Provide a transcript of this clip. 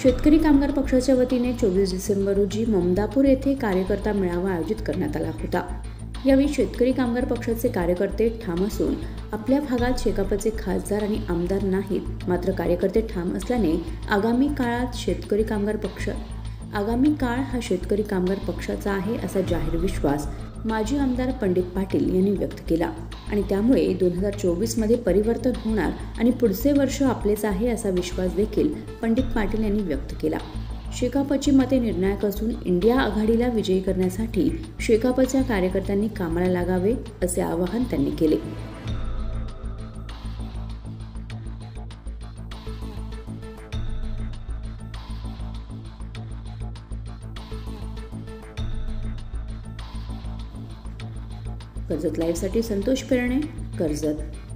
शेतकरी कामगार पक्षाच्या वतीने 24 डिसेंबर रोजी ममदापूर येथे कार्यकर्ता मेळावा आयोजित करण्यात आला होता। यावेळी शेतकरी कामगार पक्षाचे कार्यकर्ते ठाम असून आपल्या भागात शेकापचे खासदार आणि आमदार नाहीत, मात्र कार्यकर्ते ठाम असल्याने आगामी काळ हा शेतकरी कामगार पक्षाचा आहे असा जाहीर विश्वास माजी आमदार पंडित पाटील यांनी व्यक्त केला आणि त्यामुळे 2024 मध्ये परिवर्तन होणार आणि पुढचे वर्ष आपलेच आहे असा विश्वास देखील पंडित पाटील यांनी व्यक्त केला। शेकापची मते निर्णायक असून इंडिया आघाडीला विजयी करण्यासाठी शेकापच्या कार्यकर्त्यांनी कामाला लागावे असे आवाहन त्यांनी केले। कर्जत लाईव्हसाठी संतोष पेरणे, कर्जत।